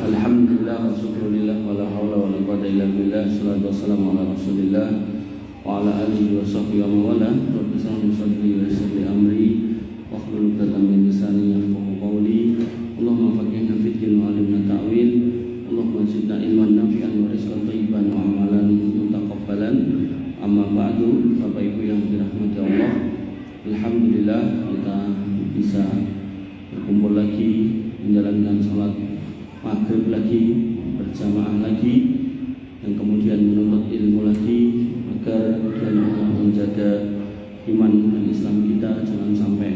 Alhamdulillah wa syukurillah wa la hawla wa la quwwata illa billah. Salatu wassalamu ala rasulillah wa ala alihi wa sahbihi wa wala. Rabbi shrah li sadri wa yassir li amri wa hlul 'uqdatam min lisani yafqahu qawli. Allahumma faqihna fid din wa 'allimna ta'wil. Allahumma zidna ilman nafi'an wa rizqan thayyiban wa amalan mutaqabbalan. Amma ba'du, Bapak Ibu yang dirahmati Allah, alhamdulillah kita bisa berkumpul lagi menjalankan salat maghrib lagi, berjamaah lagi, dan kemudian menuntut ilmu lagi agar kemudian Allah menjaga iman dan Islam kita jangan sampai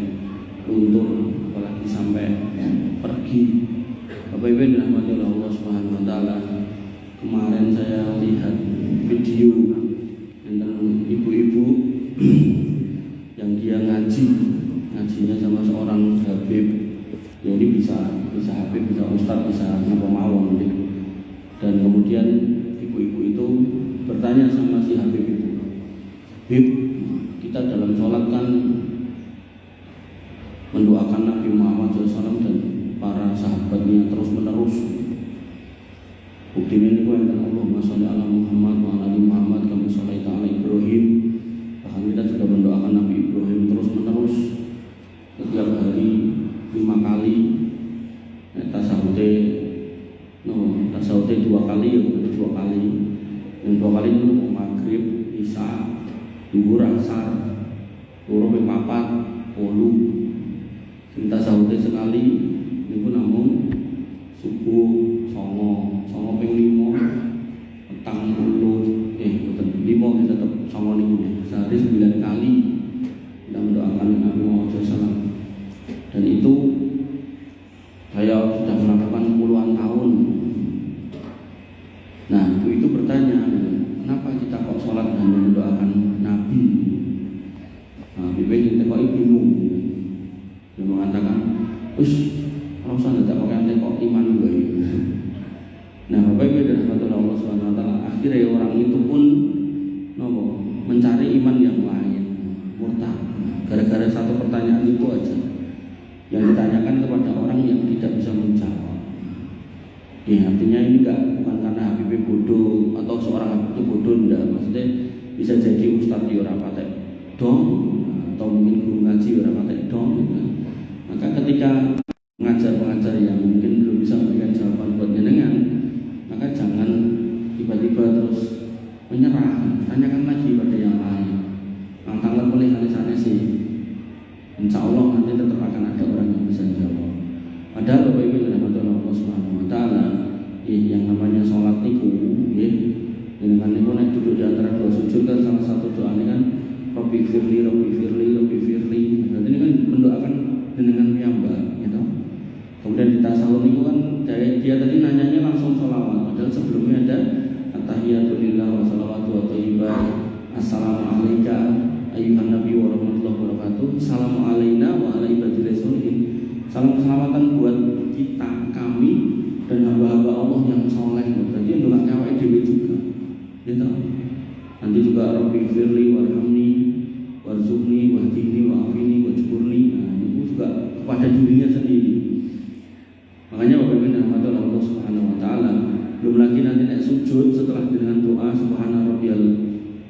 luntur, apalagi sampai pergi. Bapak Ibu yang dirahmati oleh Allah Subhanahu wa taala, kemarin saya lihat video tentang ibu-ibu yang dia ngajinya sama seorang habib. Ya, ini bisa habib, bisa ustaz, bisa apa mawon gitu. Dan kemudian ibu-ibu itu bertanya sama si habib itu, "Habib, kita dalam sholat kan mendoakan Nabi Muhammad SAW dan para sahabatnya terus menerus. Buktinya ini yang Allahumma sholli ala Muhammad wa ala ali Muhammad kama shallaita ala Ibrahim." Bahkan kita juga mendoakan Nabi Ibrahim terus menerus setiap hari 5 kali. Tasawute 2 kali, ya 2 kali. Yang 2 kali itu maghrib, isya, zuhur, asar, loro ping 4, 8. Sing tasawute sekali niku namung subuh 9 ping 5, petang 10, boten 5 tetep 9 niku. Sehari 9 kali kita mendoakan Nabi Muhammad SAW. Dan itu saya sudah melakukan puluhan tahun. Nah, ibu itu bertanya, kenapa kita kok sholat hanya mendoakan Nabi? Nah, ibu itu kok bingung. Dia mengatakan, kalau saya tidak pakai kok iman gue. Nah, Bapak Ibu dan Allah Subhanahu wa taala, akhirnya orang itu pun mencari iman yang lain, murtad. Gara-gara satu pertanyaan itu aja yang ditanyakan kepada orang yang tidak bisa menjawab. Ya, artinya ini bukan karena Habib bodoh atau seorang Habib itu bodoh, enggak. Maksudnya bisa jadi ustadz di orang patek dong, atau mungkin guru ngaji orang patek dong gitu. Maka ketika pengajar yang mungkin belum bisa memberikan jawaban buat jenengan, maka jangan tiba-tiba terus menyerah, tanyakan lagi pada yang lain. Tanggal boleh sana sih, insya Allah nanti tetap akan ada orang yang bisa jawab. Padahal Bapak Ibu yang dirahmati Allah Subhanahu wa taala, yang namanya sholat niku, dengan niku nek duduk di antara dua sujud kan salah satu doanya kan Rabbi firli. Berarti ini kan mendoakan dengan piyambak, gitu. Kemudian di tasawuf niku kan dia tadi nanyanya langsung sholawat, padahal sebelumnya ada at-tahiyatu lillah wa shalawatu wa thayyibat. Assalamu alayka ayyuhan nabi wa rahmatullahi wa barakatuh. Assalamu alayna wa ala ibadillah sholihin. Salam keselamatan buat kita, kami, dan hamba-hamba Allah yang soleh. Berarti yang doa kawai dewi juga, gitu. Nanti juga Rabbi firli warhamni warzuqni wahdini wa'afini wajburni. Nah, itu juga kepada dirinya sendiri. Makanya Bapak Ibu yang dirahmati Allah Subhanahu wa taala, belum lagi nanti nek sujud setelah dengan doa subhana rabbiyal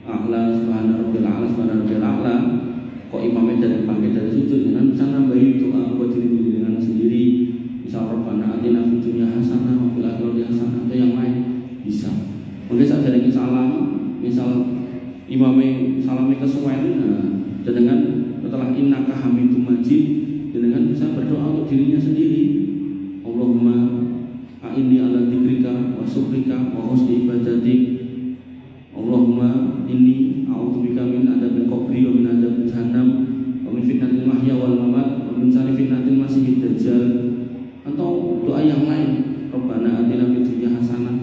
a'la, subhana rabbiyal a'la, subhana rabbiyal a'la, kok imamnya dari bangkit dari sujud, dengan bisa nambahin doa buat diri dengan sendiri. Misal Rabbana atina fid dunya hasanah wa fil akhirati hasanah, atau yang lain bisa. Mungkin saat dari salam, misal imamnya salamnya kesuwen, dan dengan setelah innaka hamidum majid, dengan bisa berdoa untuk dirinya sendiri. Allahumma a'inni ala dzikrika wa syukrika wa husni ibadatik. Allahumma inni a'udzubika min adzabil qabri wa min adzabil jahannam wa min fitnatil mahya wal mamat wa min syarri fitnatil masiihid dajjal. Atau doa yang lain, Rabbana atina fid dunya hasanah.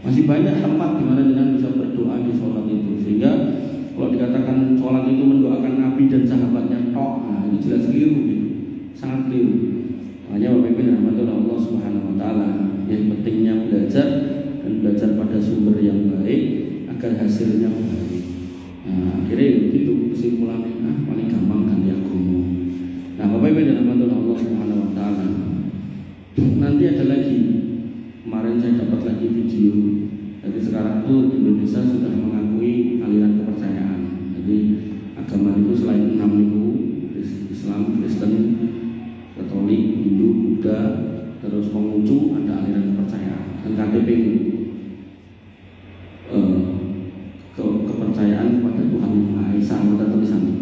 Masih banyak tempat di mana kita bisa berdoa di sholat itu. Sehingga kalau dikatakan sholat itu mendoakan Nabi dan sahabatnya tok, nah itu jelas keliru gitu. Sangat keliru. Makanya Bapak Ibu yang dirahmati Allah Subhanahu wa taala, yang pentingnya belajar dan belajar pada sumber yang baik agar hasilnya baik. Nah, akhirnya begitu kesimpulannya, paling gampang ganti agama. Nah, Bapak Ibu yang dirahmati Allah Subhanahu wa taala, nanti ada lagi kemarin saya dapat lagi video. Jadi sekarang tuh Indonesia sudah mengakui aliran kepercayaan. Jadi agama itu selain 6 itu Islam, Kristen, Katolik, Hindu, Buddha, terus Konghucu, ada aliran kepercayaan. Dan KTP itu kepercayaan kepada Tuhan Yang Maha Esa. Ada tulisannya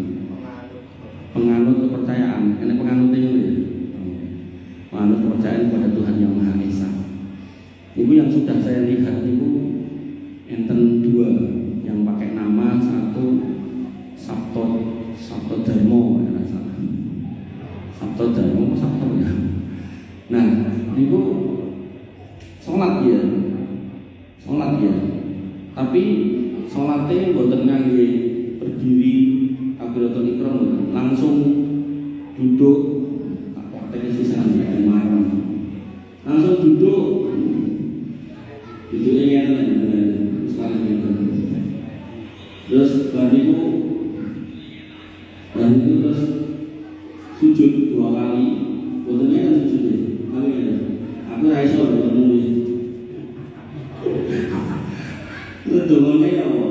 penganut kepercayaan. Ini penganutnya itu ya. Penganut kepercayaan kepada Tuhan Yang Maha Esa. Itu yang sudah saya lihat itu enten 2 yang pakai nama, satu Sabto Darmo ya salah. Sabto Darmo Sabto ya. Nah, itu sholat ya. Tapi sholatnya mboten ngangge berdiri takbiratul ihram, langsung duduk. Tak praktek sisan ya kemarin. Langsung duduk. Duduknya dengan sekali gitu. Terus bariku terus sujud 2 kali. Botennya kan sujud. Aku ra iso ketemu. Itu dongane apa?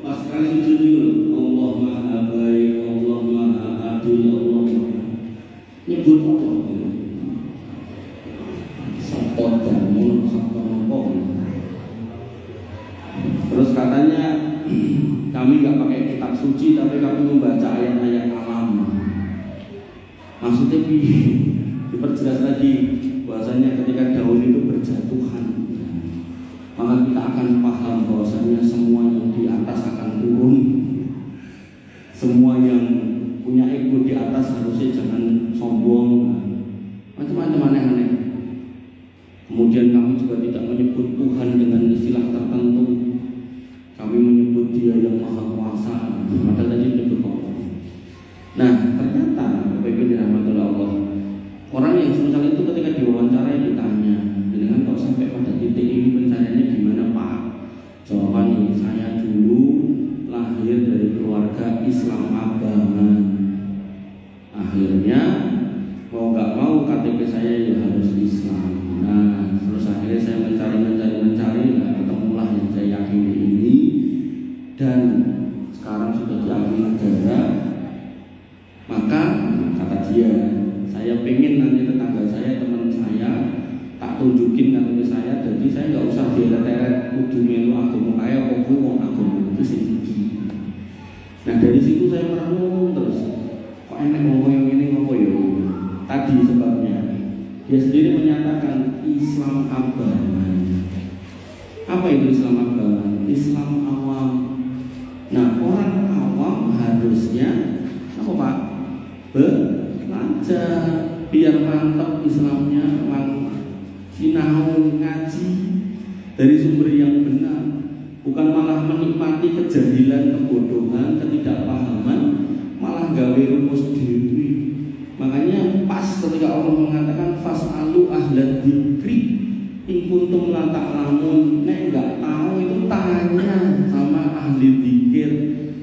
Pas kali sujud itu Allah Maha Baik, Allah Maha Adil, Allah Maha. Nyebut apa? Sabto Darmo, Sabto Nopo. Terus katanya kami nggak pakai kitab suci, tapi kami membaca ayat-ayat alam. Maksudnya diperjelas lagi bahwasanya ketika daun itu berjatuhan, maka kita akan paham bahwasanya semua yang di atas akan turun. Semua yang punya ego di atas harusnya jangan sombong. Macam-macam aneh-aneh. Kemudian kami juga tidak menyebut Tuhan dengan istilah tertentu. Kami menyebut Dia yang Maha Kuasa. Maka tadi menyebut Allah. Nah, ternyata Bapak Ibu dirahmati Allah, orang yang semisal itu ketika diwawancara ditanya, dengan kok sampai pada titik ini pencariannya gimana Pak? Jawabannya, saya dulu lahir dari keluarga Islam abangan. Akhirnya mau nggak mau KTP saya ya harus Islam. Nah, terus akhirnya saya mencari, nah ketemulah yang saya yakini ini, dan sekarang sudah diakui negara. Maka kata dia, saya pengen nanti tetangga saya, teman saya, tak tunjukin KTP saya, jadi saya nggak usah deret-deret kudu melu agama kaya apa wong agama itu sing iki. Nah dari situ saya merenung terus, kok enek ngomong yang ini ngopo ya? Tadi sebabnya dia sendiri menyatakan Islam abangan. Apa itu Islam abangan? Islam awam. Nah orang awam harusnya apa Pak? Belajar biar mantap Islamnya, sinau ngaji dari sumber yang benar, bukan malah menikmati kejahilan, kebodohan, ketidakpahaman, malah gawe rumus diri. Makanya pas ketika Allah mengatakan fas'alu ahla dzikri in kuntum la ta'lamun, nek enggak tahu itu tanya sama ahli dzikir.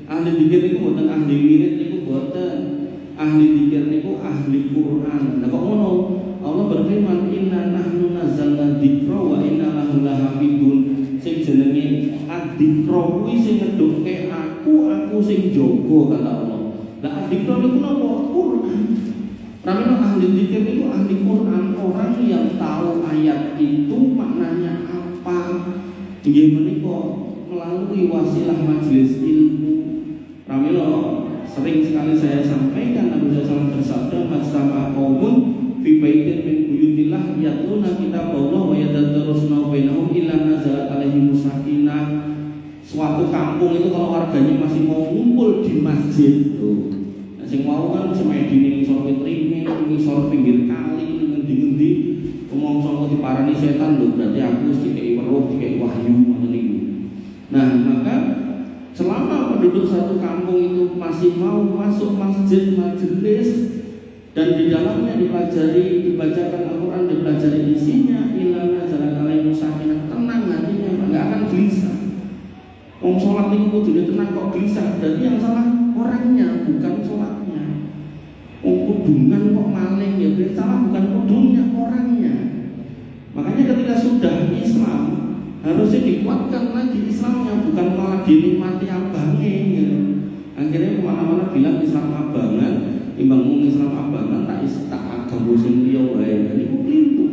Ahli dzikir itu bukan ahli wirid, itu bukan ahli dzikir niku ahli Quran. Nah kok ngono? Allah berfirman inna nahnu nazzalna dzikra wa inna lahu lahafidun. Sing jenenge adzikra kuwi sing ngedokke aku sing jaga kata Allah. Lah adzikra niku napa? Quran. Ramene ahli dzikir niku ahli Quran, orang yang tahu ayat itu maknanya apa. Inggih menika melalui wasilah majelis ilmu. Ramene sering sekali saya sampaikan Nabi SAW bersabda majtama'a qaumun fi baitin min buyutillah yatluna kitaballah wa yatadarrusuna bainahum illa nazalat alaihim sakinah. Suatu kampung itu kalau warganya masih mau ngumpul di masjid tuh. Nah sing mau kan semedine ngisor witrine, ngisor pinggir kali, ngendi-ngendi ngomong diparani setan lho, berarti aku mesti dikei weruh, dikei wahyu ngoten niku. Nah, maka selama penduduk satu kampung itu masih mau masuk masjid majelis dan di dalamnya dibacakan Al-Quran, dipelajari isinya, ilana jalan alaihi sakinah, tenang hatinya, nggak akan gelisah. Wong sholat itu kudu tenang kok gelisah, berarti yang salah orangnya bukan sholatnya. Wong kudungan kok maling ya, berarti salah bukan kudungnya, orangnya. Makanya ketika sudah Harusnya dikuatkan lagi Islamnya, bukan malah dinikmati abangnya gitu. Akhirnya kemana-mana bilang Islam abangan, timbang Islam abangan tak agama sing liya wae. Jadi keliru.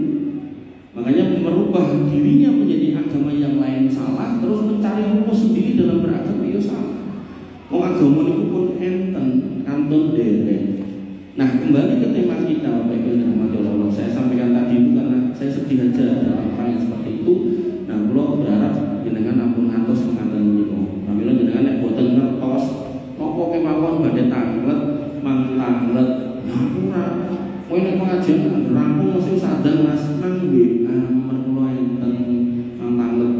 Makanya merubah dirinya menjadi agama yang lain salah, terus mencari rumus sendiri dalam beragama itu salah. Wong agama niku pun enten, kantun derek. Nah, kembali ke tema kita Bapak Ibu yang dirahmati Allah. Saya sampaikan tadi itu karena saya sedih aja ada orang yang seperti itu. Nah, kula berharap jenengan ampun ngantos mekaten niku. Pramila jenengan nek boten ngertos napa kemawon badhe tanglet, mangtanglet. Nah, ora. Kowe nek pengajian rampung mesti sadar Mas nang nggih. Nomor kula enten mangtanglet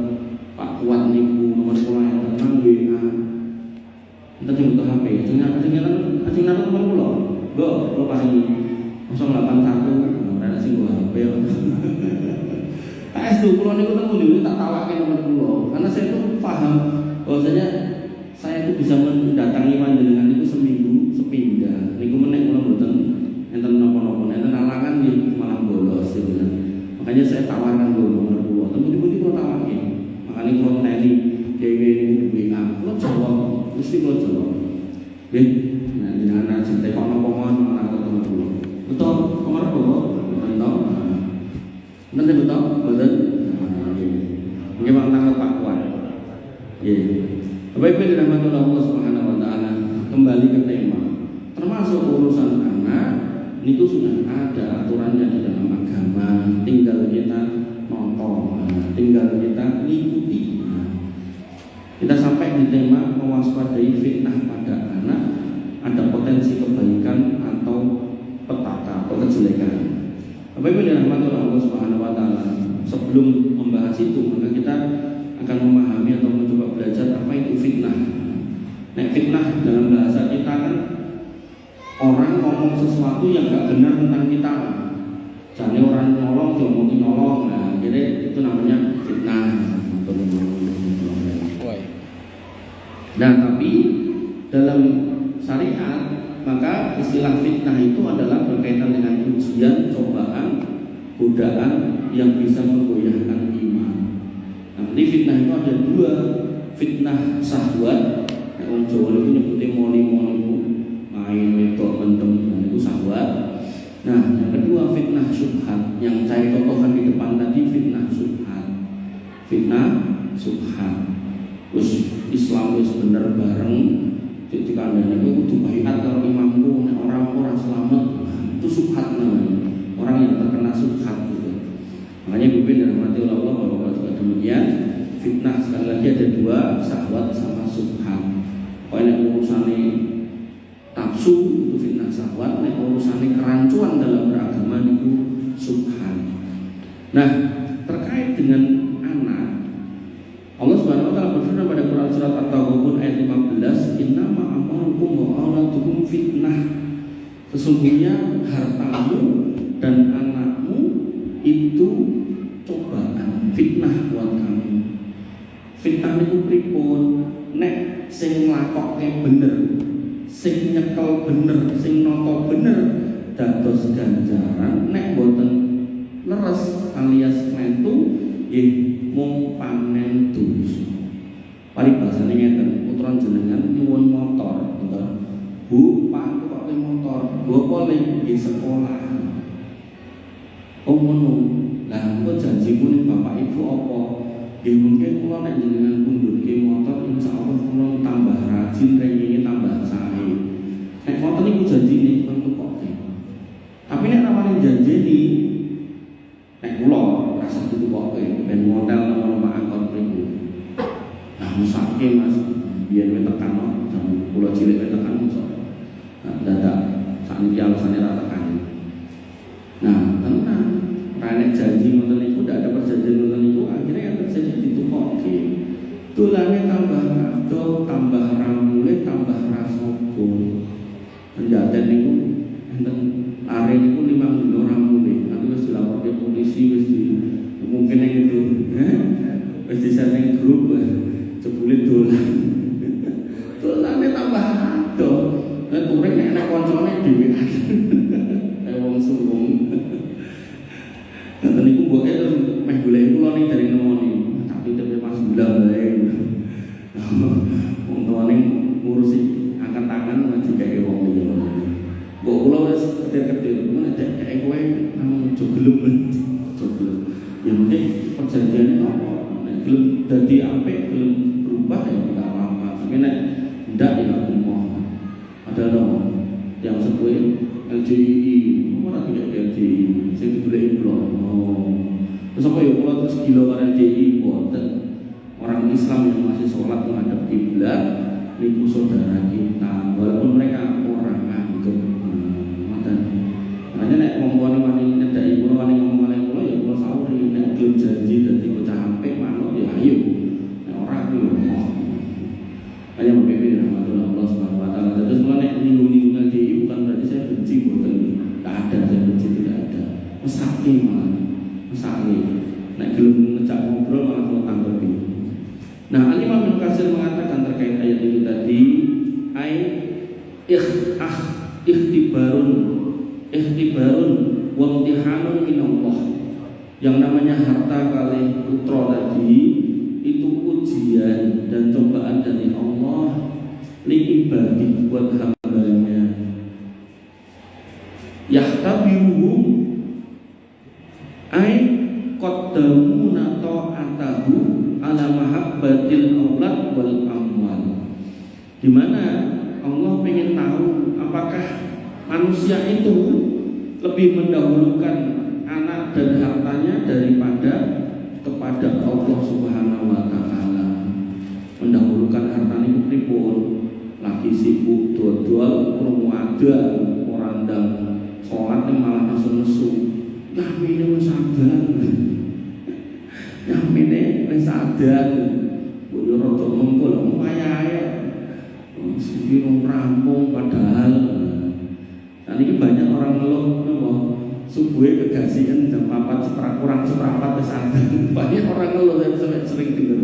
Pak Kuat niku nomor kula enten nang nggih. Enten sing butuh HP. Jenengan nomor kula. Lo paling 081 ora sing gua HP. Tak es kula niku teng pundi tak tawake nomor kula. Karena saya itu paham bahwasanya saya itu bisa mendatangi panjenengan itu seminggu sepindah. Niku menek kula mboten enten napa-napa, enten alangan nggih malah bolos gitu. Makanya saya tawarkan dulu nomor kula. Teng pundi-pundi kula tawake. Makanya kula teni dhewe niku WA. Kula jawab, mesti kula jawab. Nggih. Nah, jenengan cinta kok napa-napa malah ketemu kula. Betul, nomor kula. Betul. Nanti betul, betul. Nggih mangkang Pak Kuat. Nggih. Bapak Ibu dirahmati Allah Subhanahu wa taala, kembali ke tema. Termasuk urusan anak itu sudah ada aturannya di dalam agama, tinggal kita nonton, tinggal kita ikuti. Kita sampai di tema mewaspadai fitnah pada anak, ada potensi kebaikan atau petaka atau kejelekan. Bapak Ibu dirahmati Allah Subhanahu wa taala, sebelum membahas itu maka kita akan memahami atau mencoba belajar apa itu fitnah. Nah, fitnah dalam bahasa kita kan orang ngomong sesuatu yang gak benar tentang kita. Jadi orang nyolong diomongin nyolong, nah jadi itu namanya fitnah. Nah, tapi dalam syariat maka istilah fitnah itu adalah berkaitan dengan ujian, cobaan, godaan yang bisa menggoyahkan iman. Nah, ini fitnah itu ada dua, fitnah syahwat. Orang Jawa itu nyebutnya moni-moni, main wedok mentem, itu syahwat. Nah, yang kedua fitnah syubhat, yang saya contohkan di depan tadi fitnah syubhat. Fitnah syubhat. Terus Islam itu bener bareng. Jadi kalian itu kudu baiat kalau imamku, orang selamat, itu subhat namanya. Orang yang terkena subhat gitu. Makanya Bibi dirahmati Allah bahwa juga demikian. Fitnah sekali lagi ada dua, syahwat sama subhat. Kalau yang urusannya nafsu itu fitnah syahwat, yang urusannya kerancuan dalam beragama itu subhat. Nah, terkait dengan anak, Allah Subhanahu wa taala berfirman pada Quran surat At-Taghabun ayat 15, "Innama amwalukum wa auladukum fitnah." Sesungguhnya hartamu dan anakmu itu cobaan, fitnah buat kamu. Fitnah niku pripun? Nek sing nglakokke bener, sing nyekel bener, sing nata bener dados ganjaran, nek boten leres alias klentu nggih mung panen dosa. Paribasane ngeten, putra jenengan nyuwun motor, betul. Bu, Pak, kok motor? Bapak nggih sekolah. Oh ngono. Lah kok janjimu ning Bapak Ibu apa? Nggih mungkin kula nek jenengan pundhutke motor insyaallah kula tambah rajin rengenge tambah sae. Nek motor niku janjine mentukoke. Tapi nek rawane janjeni nek kula rasa ditukoke ben modal nomor angkot niku. Nah, musake Mas, biyen wis tekan jam kula cilik wis tekan musak. Nah, dadak sakniki alasane ra tekan. Nah, tenang. Karena janji ngoten niku ndak ada perjanjian ngoten niku akhirnya yang terjadi ditukoke. Tulane tambah kado, tambah ramule, tambah rasopun. Penjaten niku enten are niku 5 dino ramule. Nanti wis dilaporke polisi wis di mungkin yang itu. Wis disetting grup jebule dolan. Dolane tambah kado. Nek urip nek ana kancane dhewean. Wong sulung. Niku mboke terus meh golek kula ning dereng nemoni. Tapi perjanjiannya apa? Nek gelem dadi apik, gelem berubah ya enggak apa-apa. Tapi nek ndak ya Allah. Ada dong yang sepuh LDI, ora tidak LDI, sing digoleki kula. Oh. Terus apa ya kula terus gila karo LDI boten. Orang Islam yang masih sholat menghadap kiblat niku saudara kita, walaupun mereka orang anggap. Makanya nek ngomong wani nyedaki kula wani ngomong kali kula ya kula sauri nek gelem janji dadi bocah apik manut ya ayo. Nek ora yo. Hanya memimpin rahmatullah Allah Subhanahu wa taala. Terus kula nek nyinggung LDI bukan berarti saya benci boten. Tidak ada, saya benci tidak ada. Mesake malah. Mesake. Nek gelem ngejak ngobrol malah kula tanggapi. Nah, Al-Imam Ibnu Katsir mengatakan terkait ayat itu tadi, ikhtibarun wa imtihanun min Allah. Yang namanya harta kali putra tadi itu ujian dan cobaan dari Allah li ibadi buat hambanya. Yahtabiruhum ay qaddamuna ta'atahu ala mahabbatil aulad wal amwal. Di mana Allah ingin tahu apakah manusia itu lebih mendahulukan anak dan hartanya daripada kepada Allah Subhanahu wa taala. Mendahulukan harta niku pripun? Lagi sibuk dodol krungu ada orang ndang salat malah nesu-nesu. Ya mene wis sadar. Ya mene wis sadar. Kok yo rada mengko lho wayahe. Sing rampung padahal. Nah ini banyak orang ngeluh subuhnya kegasian jam 4 kurang seperempat wis adzan. Banyak orang ngeluh, saya sering dengar.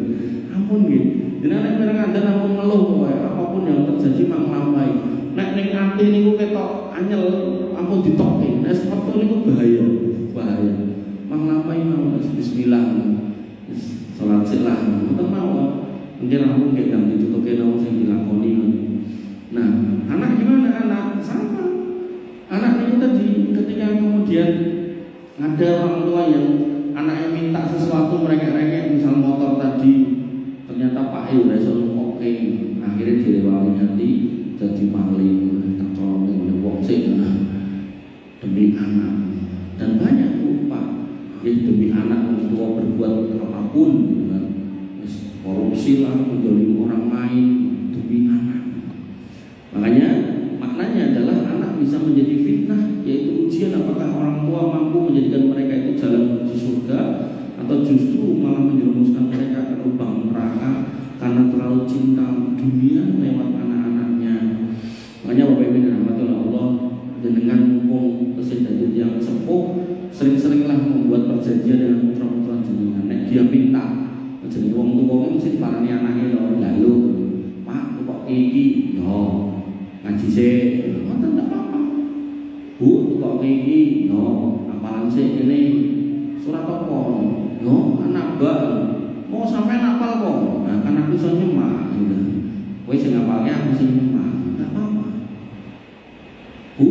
Ampun nggih. Jenengan nek mireng adzan ampun ngeluh wae, apapun yang terjadi mang lambai. Nek ning ati niku ketok anyel ampun ditokke. Nek sepatu niku bahaya. Bahaya. Mang lambai mau bismillah. Salat silah. Mboten mawon. Mungkin ampun nggih jam ditutuke nang sing dilakoni. Nah, anak gimana anak? Sama. Anak itu tadi ketika kemudian ada orang tua yang anaknya minta sesuatu mereka misal motor tadi ternyata Pak udah selalu oke, akhirnya direwali nanti jadi maling tercolong oleh wong sing demi anak dan banyak lupa ya demi anak orang tua berbuat apapun kan? Korupsi lah menjolimi orang lain demi anak. Makanya maknanya adalah anak bisa menjadi fitnah, yaitu ujian apakah orang tua mampu menjadikan mereka itu jalan menuju surga atau justru malah menjerumuskan mereka ke lubang neraka karena terlalu cinta dunia lewat anak-anaknya. Makanya Bapak Ibu rahmatullah Allah, dengan mumpung kesehatan yang sepuh, sering-seringlah membuat perjanjian dengan putra-putra jenengan. Nek dia minta, jadi wong tua mesti parani anaknya lho, lalu Pak kok iki yo ngaji sih, ngoten tak apa-apa. Bu, kok iki, no, apalan sih ini surat apa? No, anak mbak, mau sampai napal kok. Nah, kan aku bisa nyemak, gitu. Kowe sing ngapalke aku sing nyemak, tak apa-apa. Bu,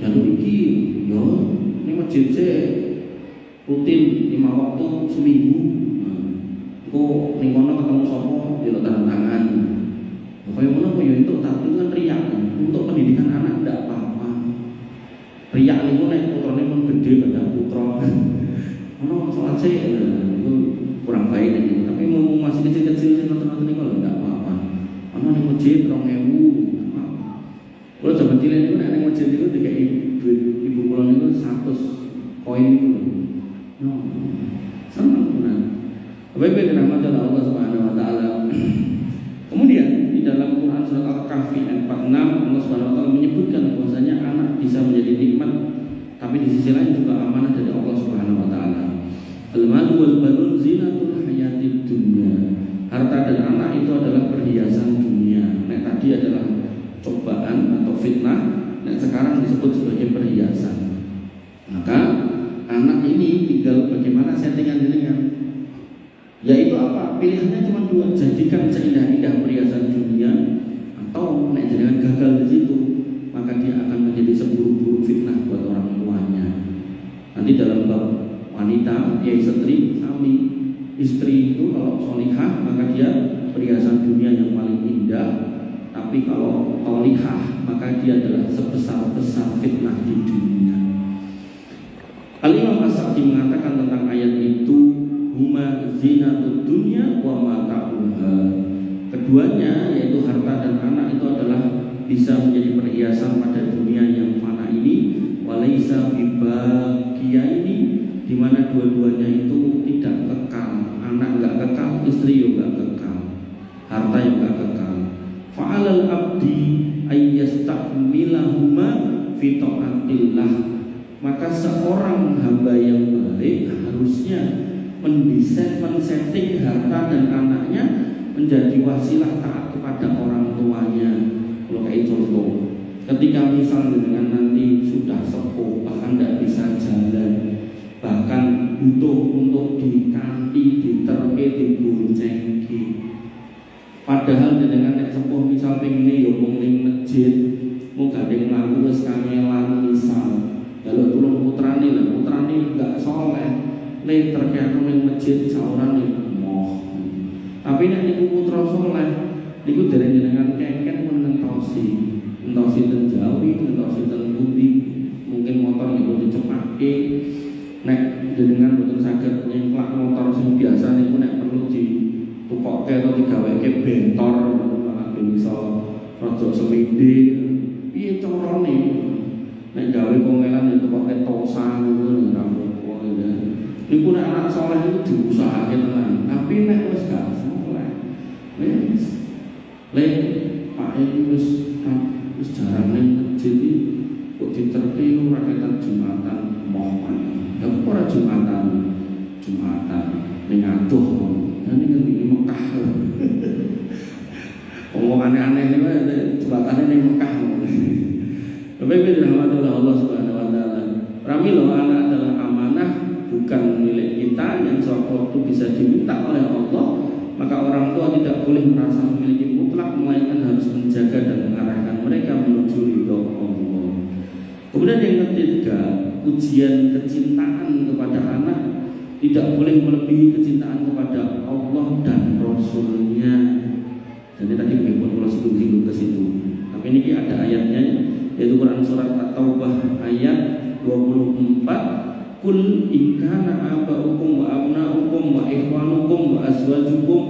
jangan iki, yo, ini masjid sih rutin 5 waktu seminggu. Kok ning kono ketemu sapa, delok tanda tangan. Kaya ngono kaya itu tapi kan riak. Untuk pendidikan anak tidak apa-apa. Riak niku nek putrane pun gede pada putra. Ono salat sih itu kurang baik nih. Tapi mau masih kecil-kecil nonton-nonton niku enggak apa-apa. Ono ning masjid 2000 apa. Kalau zaman cilik niku nek ning masjid niku dikai duit ibu kula niku 100 koin niku. No. Seneng tenan. Bapak-bapak rahmatullah Allah Subhanahu wa taala. Kemudian di dalam Quran surat Al-Kahfi ayat 46 Allah Subhanahu wa taala menyebutkan bahwasanya anak bisa menjadi nikmat tapi di sisi lain juga amanah dari Allah Subhanahu wa taala. Al-malu wal banun zinatul hayatid dunya. Harta dan anak itu adalah perhiasan dunia. Nek tadi adalah cobaan atau fitnah, nek sekarang disebut sebagai perhiasan. Maka anak ini tinggal bagaimana settingan dengan yaitu apa? Pilihannya cuma 2, jadikan seindah-indah perhiasan dunia atau nek jangan gagal di situ, maka dia akan menjadi seburuk-buruk fitnah buat orang tuanya. Nanti dalam bab wanita, ya istri, sami istri itu kalau solihah maka dia perhiasan dunia yang paling indah, tapi kalau tolihah maka dia adalah sebesar-besar fitnah di dunia. Al-Imam As-Sa'di mengatakan tentang ayat itu, huma zinatud dunya wa mata'uha. Keduanya yaitu harta dan anak itu adalah bisa menjadi perhiasan pada dunia yang fana ini, walaisa bibaqiyaini, di mana dua-duanya itu tidak kekal. Anak enggak kekal, istri juga enggak kekal, harta yang enggak kekal. Fa'alal abdi ayyastakmilahuma fi ta'atillah. Maka seorang hamba yang baik harusnya mendesain, men-setting harta dan anaknya menjadi wasilah taat kepada orang tuanya. Kalau kayak contoh, ketika misalnya dengan nanti sudah sepuh, bahkan tidak bisa jalan, bahkan butuh untuk dikanti, diterke, diboncengki, padahal dengan nek sepuh misal pengen yo mung ning masjid, mau gandeng laku wis kangelan misal. Kalau tulung putrane lah, putrane enggak soleh, le terkena ning masjid saurane moh. Tapi nek niku putra soleh, niku dereng jenengan kengken menentosi ten Jawi, menentosi ten Budi, mungkin motor niku dicepake. Nek jenengan boten saged nyengklak motor sing biasa niku nek perlu ditukokke atau digaweke bentor malah ben iso rada semindi. Piye carane? Nek gawe kongelan itu pakai tosa ngono lho rampung ya. Niku nek anak saleh itu diusahake tenan. Tapi nek wis gak saleh, wis le Pak iki wis jarang ning masjid iki kok diterke ora ketan Jumatan mohon. Ya kok ora Jumatan ning adoh. Ning ngendi Mekah. Wong aneh-aneh niku Jumatane ning Mekah. Bapak-bapak dirahmati Allah Subhanahu wa taala. Pramila anak adalah amanah, bukan milik kita yang suatu waktu bisa diminta oleh Allah. Maka orang tua tidak boleh merasa memiliki mutlak, melainkan harus menjaga dan mengarahkan mereka menuju ridho Allah. Kemudian yang ketiga, ujian kecintaan kepada anak tidak boleh melebihi kecintaan kepada Allah dan Rasulnya. Jadi tadi pun kalau singgung ke situ. Tapi ini ada ayatnya, yaitu Quran surat At-Taubah ayat 24. Kul in kana aba'ukum wa abna'ukum wa ikhwanukum wa azwajukum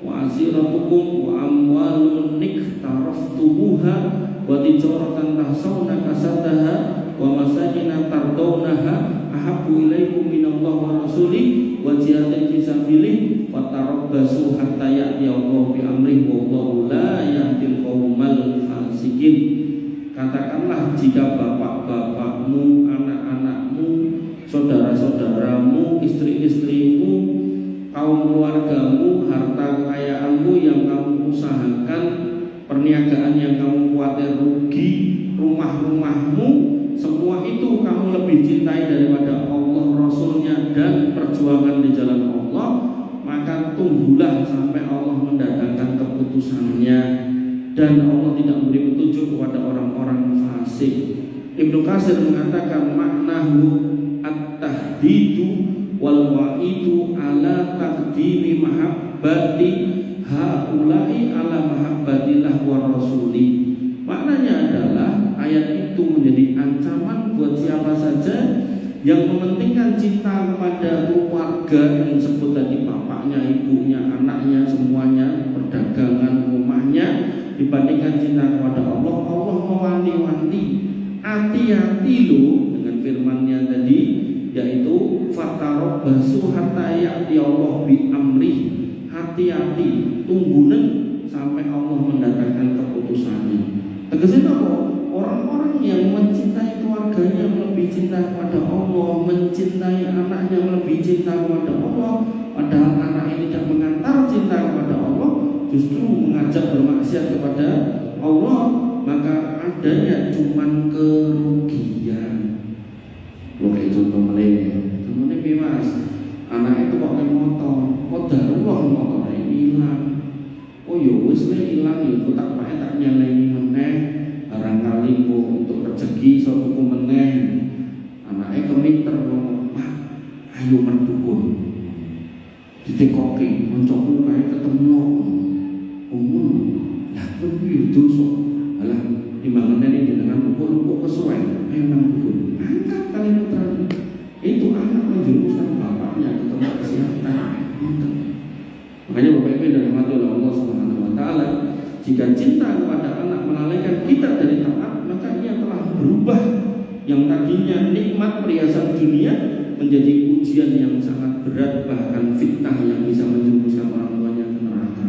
wa asiratukum wa amwalun nikhtaraftumuha wa tijaratan tahsawna kasadaha wa masakina tardawnaha ahabbu ilaikum minallahi wa rasulih wa jihadin fi sabilih wa tarabbasu hatta ya'ti Allah bi amrihi wallahu la yahdil qaumal fasikin. Katakanlah jika bapak-bapakmu, anak-anakmu, saudara-saudaramu, istri-istrimu, kaum keluargamu, harta kekayaanmu yang kamu usahakan, perniagaan yang kamu khawatir rugi, rumah-rumahmu, semua itu kamu lebih cintai daripada Allah, Rasulnya, dan perjuangan di jalan Allah, maka tunggulah sampai Allah mendatangkan keputusannya, dan Allah tidak memberi petunjuk kepada orang-orang fasik. Ibnu Katsir mengatakan maknahu at-tahdidu wal wa'idu ala taqdimi mahabbati haula'i ala mahabbatillah wa rasuli. Maknanya adalah ayat itu menjadi ancaman buat siapa saja yang mementingkan cinta kepada keluarga yang disebut tadi, bapaknya, ibunya, anaknya, semuanya, perdagangan rumahnya, dibandingkan cinta kepada Allah. Allah mewanti-wanti, hati-hati loh dengan firman-Nya tadi, yaitu fatarabbasu hatta ya'ti Allah bi amri. Hati-hati, tunggunen sampai Allah mendatangkan keputusannya. Tegasnya apa? Orang-orang yang mencintai keluarganya lebih cinta kepada Allah, mencintai anaknya lebih cinta kepada Allah, padahal anaknya tidak mengantar cinta kepada Allah, justru mengajak bermaksiat kepada Allah, maka adanya cuman kerugian. Lo kayak contoh meleh, contohnya Mas, anak itu pakai motor, kok darulah motornya hilang. Oh ya wis hilang ya, aku tak pakai tak nyaleni meneh, barangkali untuk rezeki suatu meneh. Anaknya keminter ngomong, Pak, ayo merdukun. ditekoki kancaku kae ketemu umum lah kuwi dosa alah timbangan ini dengan pukul kesuwen ayo nang pukul angkat kali putra itu anak menjerumuskan bapaknya ke tempat kesehatan. Makanya Bapak Ibu dan Allah Subhanahu wa taala, jika cinta kepada anak melalaikan kita dari taat, maka ia telah berubah yang tadinya nikmat perhiasan dunia menjadi ujian yang sangat berat, bahkan fitnah yang bisa menjerumuskan orang tuanya ke neraka.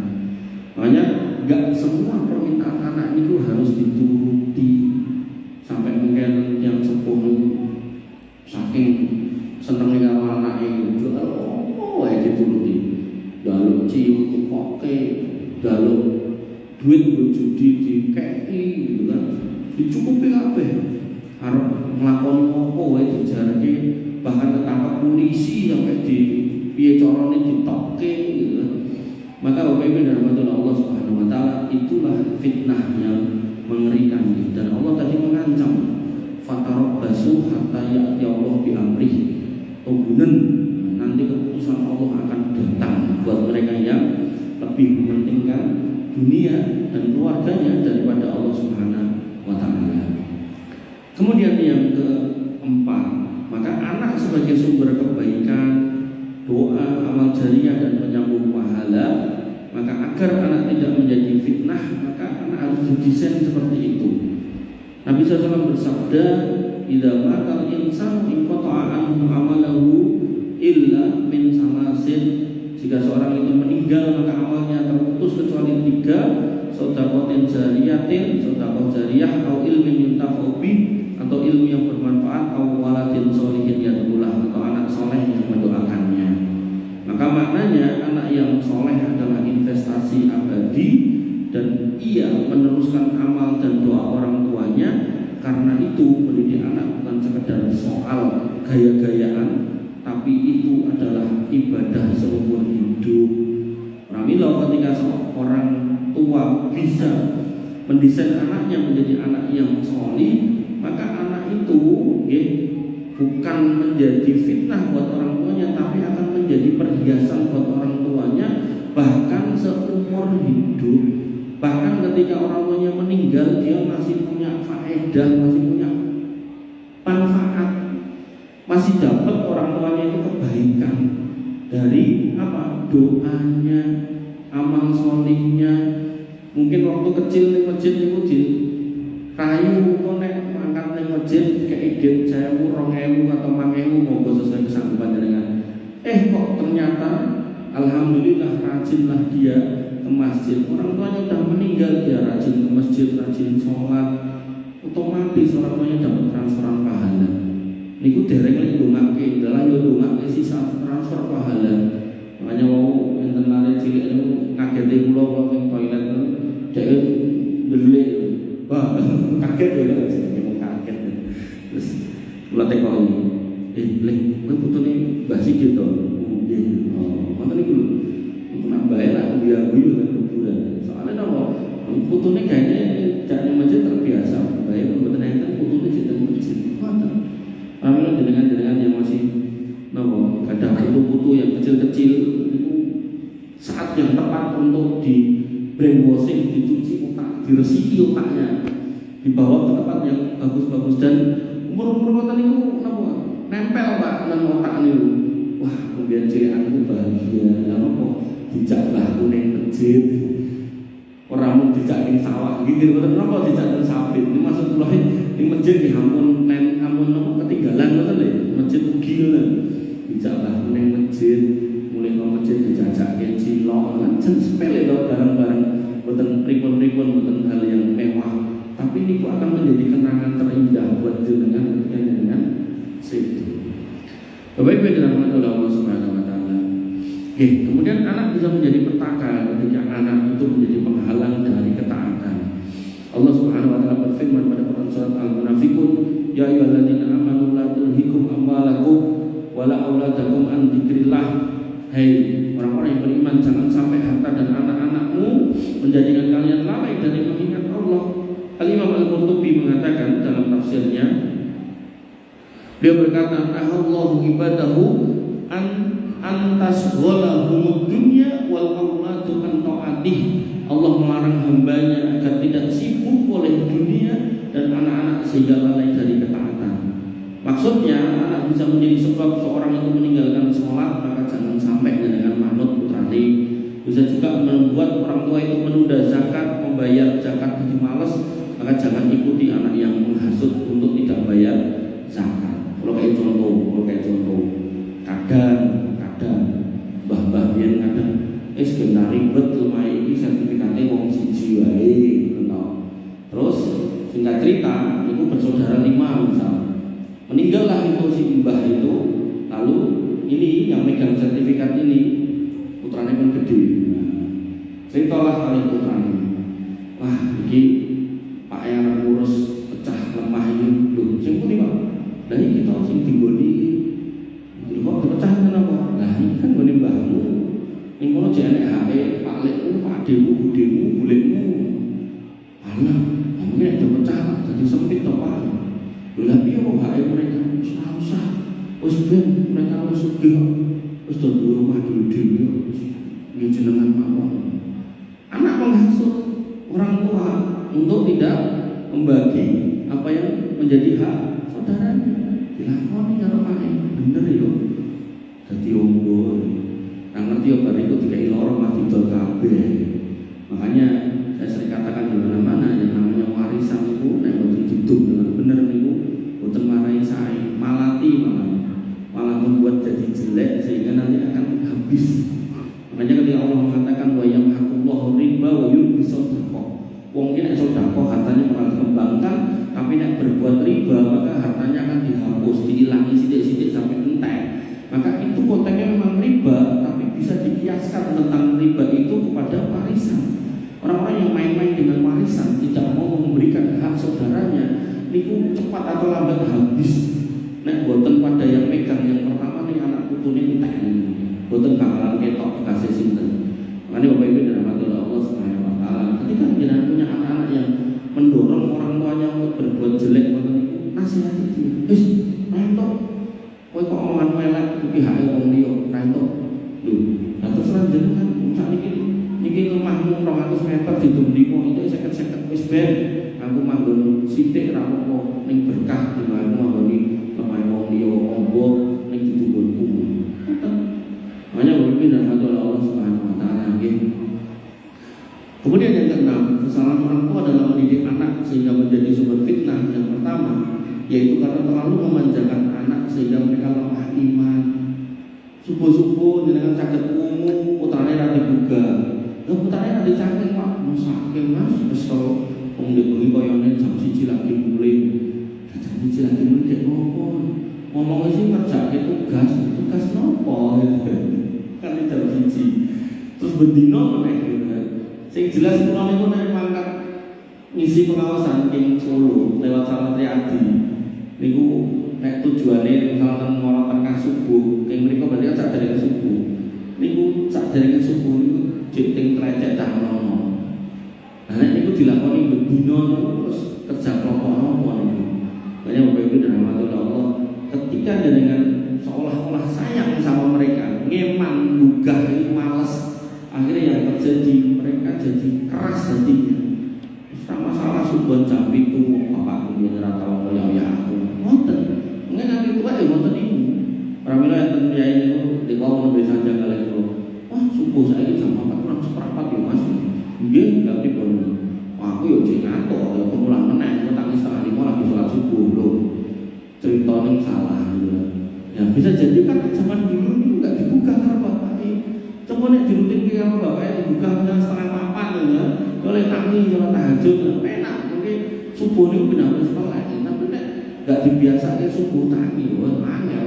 Makanya enggak semua permintaan anak itu harus dituruti. Sampai mungkin yang sepuh saking senengnya karo anake jual wae dituruti. Daluk cium tukoke, daluk duit judi dikeki gitu kan. Dicukupi kabeh. Arep nglakoni apa wae dijarake, bahkan ketangkep polisi sampai di piye carane ditokke gitu kan. Maka Bapak Ibu dan Allah Subhanahu wa taala, itulah fitnah yang mengerikan. Dan Allah tadi mengancam fatarabbasu hatta ya'ti Allah bi amrihi. Tunggunen nanti keputusan Allah akan datang buat mereka yang lebih mementingkan dunia dan keluarganya daripada Allah Subhanahu wa taala. Kemudian yang keempat, maka anak sebagai sumber kebaikan, doa, amal jariah dan penyambung pahala. Maka agar anak tidak menjadi fitnah, maka anak harus didesain seperti itu. Nabi SAW bersabda, "Idza matal insanu inqata'a anhu amalahu illa min salasin." Jika seorang itu meninggal, maka amalnya terputus kecuali 3: shadaqatin jariyatin, sedekah jariah, atau ilmin yuntafa'u bih, atau ilmu yang bermanfaat, atau waladin sholihin yad'ulah, atau anak soleh yang mendoakannya. Maka maknanya anak yang soleh adalah investasi abadi, dan ia meneruskan amal dan doa orang tuanya. Karena itu mendidik anak bukan sekedar soal gaya-gayaan, tapi itu adalah ibadah seumur hidup. Pramila ketika seorang tua bisa mendesain anaknya menjadi anak yang solih, maka anak itu bukan menjadi fitnah buat orang tuanya, tapi akan menjadi perhiasan buat orang tuanya, bahkan seumur hidup. Bahkan ketika orang tuanya meninggal, dia masih punya faedah, masih punya manfaat, masih dapat orang tuanya itu kebaikan dari apa? Doanya, amal solihnya. Mungkin waktu kecil di masjid itu kayu konek mangkat di masjid kayak ide 1.000, 2.000 atau 5.000 monggo sesuai kesanggupan dengan. Kok ternyata alhamdulillah rajinlah dia ke masjid. Orang tuanya sudah meninggal, dia rajin ke masjid, rajin sholat, otomatis orang tuanya dapat transferan pahala. Niku dereng lek ndongake, dalah yo ndongake sisa transfer pahala. Makanya wau enten lare cilik niku ngageti kula ning toilet dhewe ndelik. Wah, kaget ya kaget. Terus kula tekoki, lek kowe putune Mbah Sigit to. Nggih. Oh, ngoten niku lho. Nak bae lah dia guyu kan kuburan. Soalnya napa? Putune kayaknya jane masjid terbiasa. Bae mboten enten putune jeneng masjid. Ngoten. Amin dengan yang masih napa? Kadang putu-putu yang kecil-kecil itu saat yang tepat untuk di brainwashing, dicuci otak, diresiki otaknya, dibawa ke tempat yang bagus-bagus. Dan umur-umur ngoten niku napa? Nempel Pak nang otak niku. Wah, kemudian cilikanku bahagia. Lah napa? Dijak aku ning masjid. Ora mung dijak ning sawah iki, ngoten napa dijak ning sawit. Ini maksud kula ning masjid nggih ampun napa ketinggalan ngoten lho. Masjid ugi ngoten. Dijak aku ning masjid, mulai nang masjid dijajake cilok, lancen sepele to barang-barang boten pripun-pripun, boten hal yang mewah. Tapi niku akan menjadi kenangan terindah buat jenengan dengan situ. Bapak Ibu dirahmati Allah Subhanahu wa taala. Kemudian anak bisa menjadi petaka ketika anak itu menjadi penghalang dari ketaatan. Allah Subhanahu wa taala berfirman pada Quran surat Al-Munafiqun, "Ya ayyuhalladzina amanu la tulhikum amwalakum wala auladakum an dzikrillah." Hai orang-orang yang beriman, jangan sampai harta dan anak-anakmu menjadikan kalian lalai dari mengingat Allah. Al-Imam Al-Qurtubi mengatakan dalam tafsirnya, dia berkata, "Ahallahu ibadahu an antas ghalahumud dunya wal auladu an ta'atih. Allah melarang hambanya agar tidak sibuk oleh dunia dan anak-anak sehingga lalai dari ketaatan. Maksudnya anak bisa menjadi sebab seorang itu meninggalkan sholat, maka jangan sampai dengan manut putrane. Bisa juga membuat orang tua itu menunda zakat, membayar zakat jadi malas, maka jangan ikuti anak yang menghasut untuk tidak bayar zakat. Kalau kayak contoh, kadang mbah-mbah biyen kadang sebentar ribet lumayan ini sertifikatnya wong siji wae ngono. Terus singkat cerita, itu bersaudara 5 misal. Meninggallah itu si mbah itu, lalu ini yang megang sertifikat ini putranya pun gede. Ceritalah kali putranya, wah ini Pak yang ngurus pecah lemah ini, loh, sing pundi Pak? Lah iki kita sing dinggoni iki. Kok pecah kenapa? Lah ini kan gone mbahmu. Ning kono jek enek hake Pak Lekmu, Pak Demu, Budemu, Bulekmu. Alah, mungkin nek pecah dadi sempit to Pak. Lha piye kok hake mereka wis usah. Wis ben mereka wis sugih. Wis do rumah dhewe. Ini jenengan mawon. Anak menghasut orang tua untuk tidak membagi apa yang menjadi hak saudaranya. Dilakoni karo pake bener yo. Dadi ombo. Nang ngerti yo bar iku dikai loro mati dol kabeh. Makanya saya sering katakan di mana-mana yang namanya warisan itu nek mboten dihitung dengan bener niku mboten marahi sae, malah membuat jadi jelek sehingga nanti akan habis. Makanya ketika Allah mengatakan wa yamhaqullahu riba wa yurbi shadaqah. Wong ki nek sedekah hartanya malah dikembangkan, tapi nek berbuat riba maka hartanya akan dihapus, dihilangi sithik-sithik sampai entek. Maka itu konteksnya memang riba, tapi bisa dikiaskan tentang riba itu kepada warisan. Orang-orang yang main-main dengan warisan, tidak mau memberikan hak saudaranya, niku cepat atau lambat habis. Nek boten pada yang megang yang pertama nih anak putune entek. Boten bakalan ketok kasih sinten. Makanya Bapak Ibu dirahmati Allah Subhanahu wa taala, ketika jenengan punya anak-anak yang mendorong orang tuanya untuk berbuat jelek, maka nasihati dia. Wis, entuk. Kowe kok omongan elek iki hake wong liya, entuk. Lho, lah terus jenengan niki lemahmu 200 meter ditundiko itu 50-50 wis ben. Aku manggon sithik ra apa ning berkah dimana manggoni lemah wong liya ombo ning ditunggonku. Makanya berpindah kepada Allah Subhanahu wa taala nggih. Kemudian yang keenam, kesalahan orang tua dalam mendidik anak sehingga menjadi sumber fitnah. Yang pertama, yaitu karena terlalu memanjakan anak sehingga mereka lemah iman. Subuh-subuh dengan caket umum putrane ra dibuka. Lah putrane ra dicangking Pak, mesake Mas, kesel wong bengi koyone jam 1 lagi mulai. Jam 1 lagi mulai kek nopo? Ngomongnya sih ngerjake tugas nopo kan jam 1. Terus bendino meneh sing jelas kula niku nek mangkat ngisi pengawasan ing Solo lewat Salatri Adi niku nek tujuane misalkan ngolah tengah subuh ing mriku berarti sak dereng subuh niku sak dereng subuh niku jeneng trecek cah nono. Nah nek niku dilakoni bendino terus kerja kelompok nopo niku. Banyak Bapak Ibu dirahmati Allah, ketika dengan seolah-olah sayang sama mereka, ngeman, gugah, ini malas, akhirnya yang terjadi mereka jadi keras hatinya. Sama masalah subuhan jam itu, bapakku yang rata kaya aku, ngoten. Mungkin nanti tua ya ngoten ini. Pramila yang tentunya ini di bawah memberi saja kalian itu. Wah subuh saya jam 4 kurang seperempat ya mas. Dia nggak dipon. Wah aku ya jadi ngantuk, ya kemulan meneng, tangis setengah 5 lagi sholat subuh loh. Ceritanya salah gitu. Ya bisa jadi kan zaman dulu itu nggak dibuka karena bapaknya. Cuma nek dirutin sama bapaknya dibuka misalnya setengah 8 ya. Oleh tangi sama tahajud enak. Mungkin subuh itu benar-benar setelah ini. Tapi nek nggak dibiasakan subuh tangi, wah angel.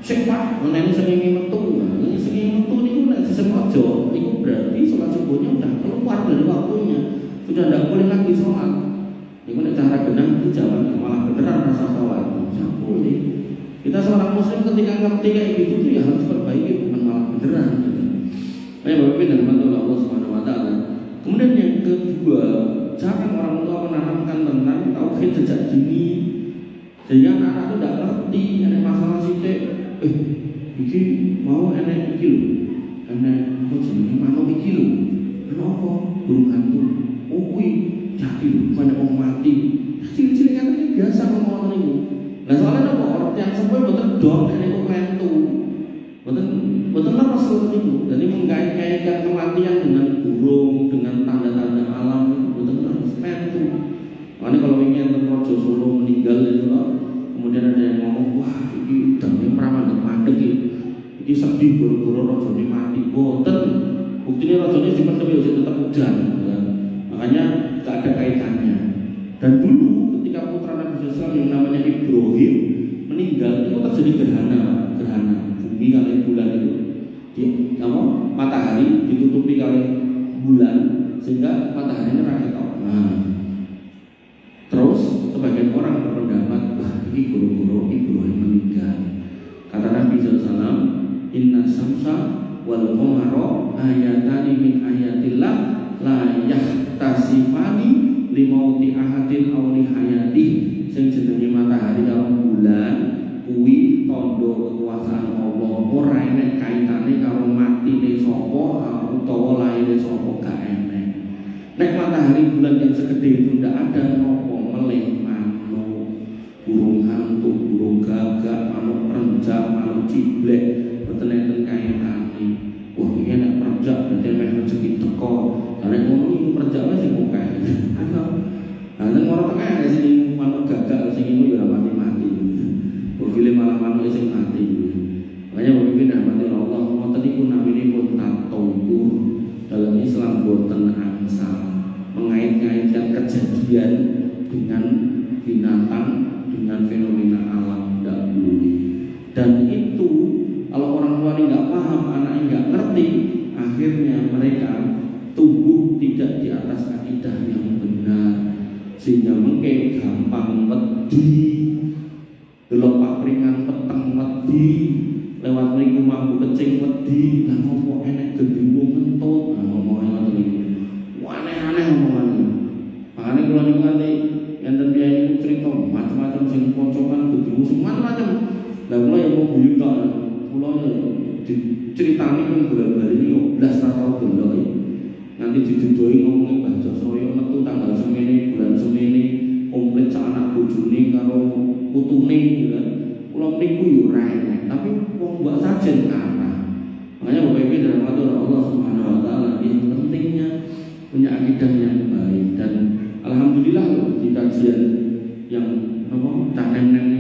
Sing Pak, menawi sengingi metu. Ini sengingi metu niku nek disengaja, niku berarti sholat subuhnya udah keluar dari waktunya. Sudah tidak boleh lagi sholat. Niku nek cara benar itu jalan malah beneran rasa sholat. Boleh. Kita seorang muslim ketika ngerti kayak gitu tuh ya harus perbaiki, bukan malah beneran. Ayo Bapak Ibu dan Allah Subhanahu wa taala. Kemudian yang kedua, jangan orang tua menanamkan tentang tauhid sejak dini. Sehingga anak itu tidak ngerti ada masalah sithik. iki mau enek iki lho. Enek apa jenenge manuk iki lho. Ana apa? Burung hantu. Oh kuwi jati lho, bukan wong mati. Cilik-cilik kan biasa ngomong niku. Lah soalnya apa orang yang sepuh mboten dong nek niku mentu. Mboten leres niku. Dadi mengkait-kaitkan kematian dengan burung, dengan tanda-tanda alam itu mboten leres mentu. Makanya kalau ingin Raja Solo meninggal itu loh, kemudian ada yang ngomong, wah ini damai mandek-mandek ini sedih buru-buru rajanya mati. Boten, buktinya rajanya dipendem ya tetap udan ya. Makanya tidak ada kaitannya. Dan dulu ketika putra Nabi SAW yang namanya Ibrahim meninggal, itu terjadi gerhana bumi kali bulan itu. Matahari ditutupi kali bulan sehingga mataharinya rakyat. Terus sebagian orang berpendapat, wah ini guru-guru Ibrahim meninggal. Kata Nabi SAW, inna samsa wal qamara ayatani min ayatillah la yahtasifani limauti ahadin aw li hayati. Sing jenenge matahari karo bulan kuwi tandha kekuasaan Allah, ora enek kaitane karo matine sapa utawa laire sapa gak enek. Nek matahari bulan yang segede itu ndak ada nopo meleh manuk, burung hantu, burung gagak, manuk perenjak, manuk ciblek, mboten enten kaitane. Wah, iki nek perenjak berarti mek rezeki teko. Lah nek ngono iki perenjak wis sing akeh. Nah, nek ora teko sing manuk gagak sing iku ya ora mati-mati. Bogile malah manuk sing mati. Makanya pemimpin rahmati Allah, ngoten niku naminipun tatutur. Dalam Islam boten angsal mengait-ngaitkan kejadian dengan binatang, dengan fenomena alam tidak boleh. Dan itu kalau orang tua ini nggak paham, anaknya nggak ngerti, akhirnya mereka tumbuh tidak di atas akidah yang benar, sehingga mungkin gampang wedi, delok papringan peteng wedi, lewat mriku mampu kecing wedi, lah ngopo enek gendruwo mentut, nah ngomongnya ngoten niku. Aneh-aneh omongannya. Makanya kula niku nganti enten piyai niku crita macam-macam sing koncokan gendruwo sing macam-macam. Lah kula ya mau guyu tok. Kula ya diceritani pun bola-bali niku blas ta tau delok. Nanti dijodohi ngomongin Mbah Josroyo metu tanggal semene bulan semene komplit sak anak bojone karo putune gitu kan. Kula niku yo ora enek, tapi wong mbok sajen kathah. Makanya Bapak Ibu dalam Allah Subhanahu wa taala ini pentingnya punya akidah yang baik. Dan alhamdulillah di kajian yang cah nenek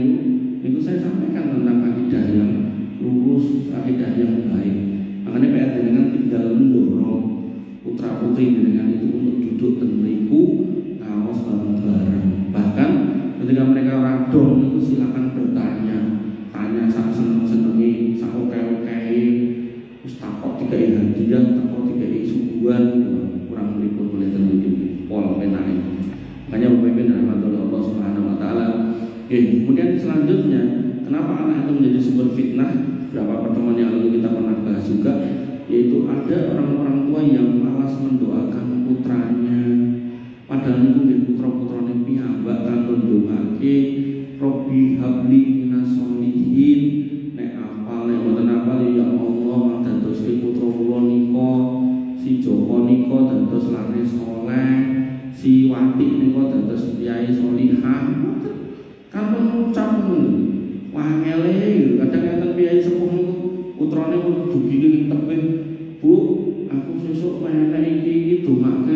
itu saya sampaikan tentang akidah yang lurus, akidah yang baik. Makanya PR dengan tinggal mendorong putra putri dengan itu untuk duduk teneriku kaos bareng-bareng. Bahkan ketika mereka radong itu silakan bertanya, tanya sak seneng-senengi, sak oke-oke, terus takut tiga hadiah, takut tiga suguhan, kurang meliput boleh terjadi pol penai. Makanya pemimpin rahmatullah Allah Subhanahu wa taala. Kemudian selanjutnya, kenapa anak itu menjadi sumber fitnah? Beberapa pertemuan yang lalu kita pernah bahas juga, yaitu ada orang-orang tua yang malas mendoakan putranya. Padahal itu putra-putranya piyambak kanggo ndongake Robbi habli minas solihin. Nek apal nek mboten apal ya Allah dadoske putra kula nika si Joko nika dados lare saleh, si Wati nika dados kiai salihah. Kapan ngucap ngono? Wah ngele kadang enten kiai sepuh niku putrane dugi ning tebih. Bu, aku sesuk menek iki dongake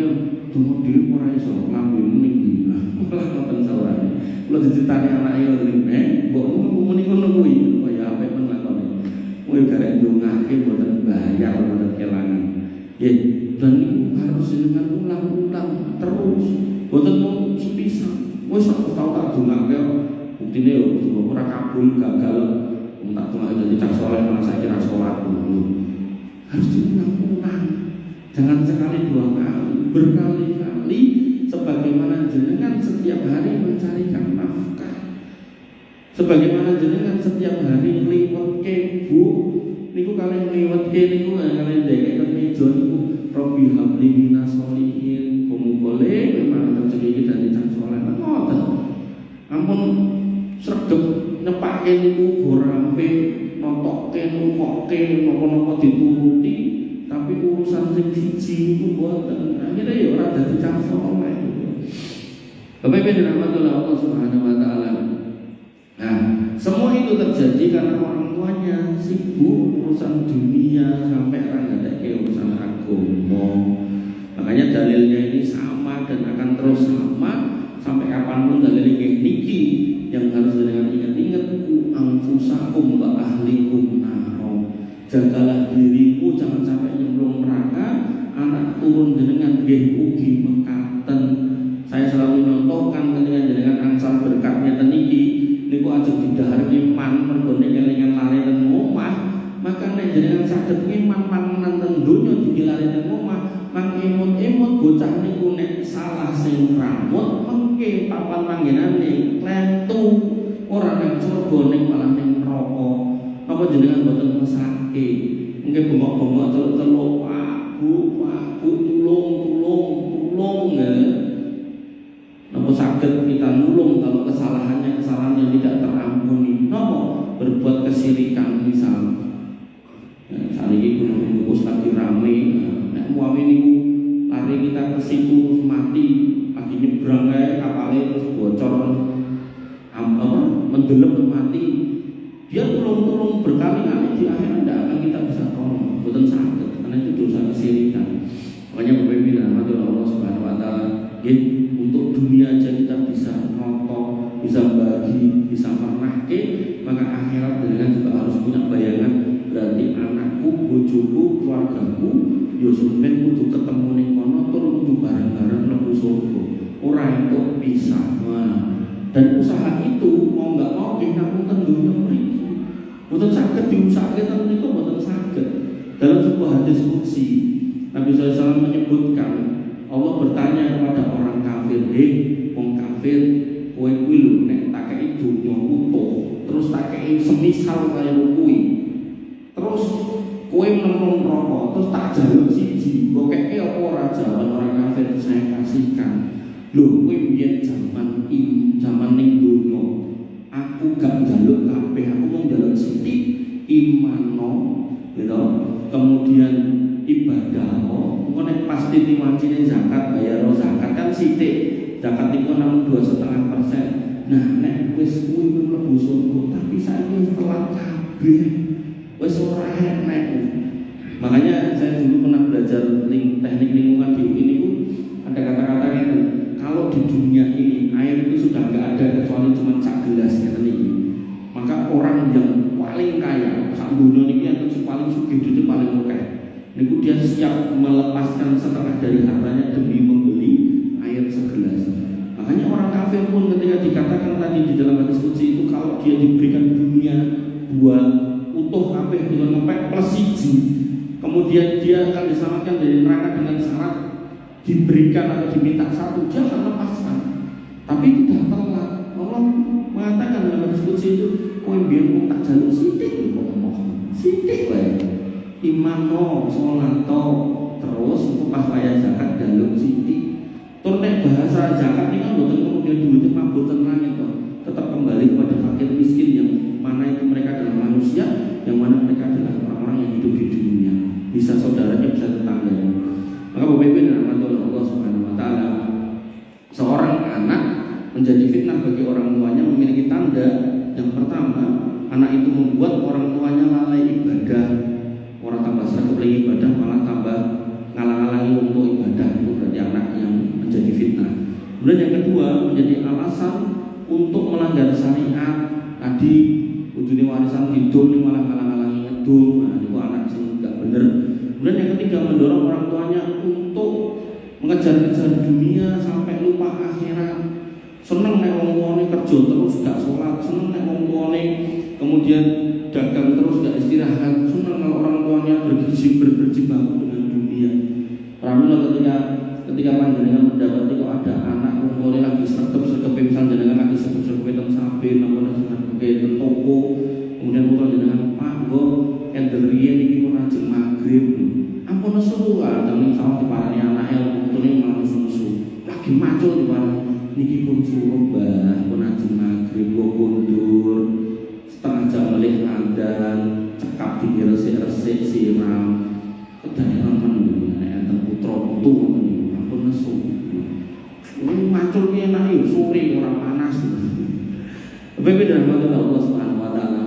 donga dhewe ora iso lambe mning. Malah ngoten saurane. Kula diceritani anake ngene, mbokmu muni ngono kuwi, kaya apik men lakone. Kuwi garek ndongake mboten bayar mboten kelangan. Nggih, dan niku harus dengan ulang-ulang terus. Mboten mung sepisan. Wis aku tau tak dongake buktine yo ora kabul gagal. Wong tak dongake dadi cah saleh malah saiki ra salat dulu. Harus diulang-ulang. Jangan sekali dua kali, berkali-kali sebagaimana jenengan setiap hari mencarikan nafkah. Sebagaimana jenengan setiap hari ngliwetke Bu, niku kalian ngliwetke niku kalian ndekek meja niku Robbi habli minas solihin. Kumule memang rezeki iki dadi cah saleh. Ngoten. Ampun sregep nyepake niku borampe notokke niku Bapak Ibu dirahmati Allah Subhanahu wa taala. Nah, semua itu terjadi karena orang tuanya sibuk urusan dunia sampai nggak ada urusan agama. Makanya dalilnya ini sama dan akan terus sama sampai kapanpun dalilnya niki yang harus dengan ingat-ingat ku anfusakum wa ahlikum naro. Jagalah dirimu jangan sampai nyemplung neraka. Anak turun jenengan nggih ugi mekaten. Saya selalu nyontohkan ketika jenengan angsal berkatnya teniki niku aja didahar iman mergo kelingan lare teng omah, maka nek jenengan saged iman manganan teng donya dikilare teng omah, mang emut-emut bocah niku nek salah sing ramut mengke papan panggenane klentu ora nang surga ning malah ning neraka. Napa jenengan boten mesake? Mengke bengok-bengok teluk-teluk Pak tulung ya. Napa saged kita nulung kalau kesalahan yang tidak terampuni? Napa berbuat kesyirikan misal. Saat ini gunung Kukus lagi rame. Nek muawi niku lari kita ke situ mati, lagi nyebrang kae kapale terus bocor mendelep mati. Dia tulung-tulung berkali-kali di akhirat tidak akan kita bisa tolong. Boten saged karena itu dosa kesyirikan. Makanya Bapak Ibu dirahmati Allah Subhanahu wa taala, untuk dunia aja kita bisa noto, bisa bagi, bisa menake, maka akhirat dengan juga harus punya bayangan. Berarti anakku, bojoku, keluargaku, yo sampeyan kudu ketemu ning kono tur kudu bareng-bareng mlebu surga. Ora entuk pisah. Dan usaha itu mau nggak mau namung ten dunya mriki. Boten saged diusahake ten niku boten saged. Dalam sebuah hadis qudsi Nabi SAW menyebutkan, Allah bertanya kepada orang kafir, wong kafir, kowe kuwi lho nek tak kei dunya utuh, terus tak kei semisal kaya kuwi. Terus kowe nemung neraka, terus tak jaluk siji, kok kei apa ora jawaban orang kafir saya kasihkan. Lho kowe biyen zaman ning dunya, aku gak njaluk kabeh, aku mau njaluk sithik imanno, gitu. Kemudian ibadah, engko nek pasti diwancine zakat, bayar zakat kan sithik. Zakat itu namung 2,5%. Nah, nek wis kuwi mlebu surga, tapi saiki telat kabeh. Wis ora enek. Makanya saya dulu pernah belajar teknik lingkungan di UI niku ada kata-kata gitu. Kalau di dunia ini air itu sudah enggak ada kecuali cuma sak gelas ngeten iki. Maka orang yang paling kaya sak dunia niki yang paling sugih itu paling akeh. Niku dia siap melepaskan setengah dari hartanya demi membeli air segelas. Makanya orang kafir pun ketika dikatakan tadi di dalam hadis qudsi itu kalau dia diberikan dunia dua utuh kabeh dengan ngepek plus siji, kemudian dia akan diselamatkan dari neraka dengan syarat diberikan atau diminta satu, dia akan lepaskan. Tapi tidak telat. Allah mengatakan dalam hadis qudsi itu, kowe biyen tak jaluk sithik kok ngomong. Sithik wae. Imano, sholato, terus pas bayar zakat jaluk sithik. Tur nek bahasa zakat ini kan boten kemudian duitnya maboten langit toh. Tetap kembali kepada fakir miskin yang mana itu mereka adalah manusia, yang mana mereka adalah orang-orang yang hidup di dunia. Bisa saudaranya, bisa tetangganya. Maka Bapak Ibu dirahmati oleh Allah Subhanahu wa taala, seorang anak menjadi fitnah bagi orang tuanya memiliki tanda. Yang pertama, anak itu membuat orang tuanya lalai ibadah. Orang tambah sering ibadah malah tambah ngalang-alangi untuk ibadah, itu berarti anak yang menjadi fitnah. Kemudian yang kedua, menjadi alasan untuk melanggar syariat. Tadi ujungnya warisan hidup ini malah ngalang-alangi ngedum. Nah, itu anak yang enggak benar. Kemudian yang ketiga, mendorong orang tuanya untuk mengejar-ngejar dunia sampai lupa akhirat. Seneng nek wong tuane kerja terus gak sholat, seneng nek wong tuane kemudian dagang terus gak istirahat, seneng kalau orang tuanya berjibaku dengan dunia. Alhamdulillah ketika panjenengan mendapati kok ada anak wong tuane lagi sergep-sergep, misalnya jenengan lagi sergep-sergep teng saben napa teng toko, kemudian putra jenengan Pak nggo endel riyen iki pun ajeng magrib. Ampun nesu wae nang sawah diparani anake putune malah nesu. Lagi macul diparani niki pun suruh Mbah pun ajeng magrib kok mundur setengah jam melih adzan cekap diresik-resik siram kedane remen nek enten putra putu ngoten niku ampun nesu Ini macul enak yo sore orang panas. Berbeda dengan Allah Subhanahu wa taala.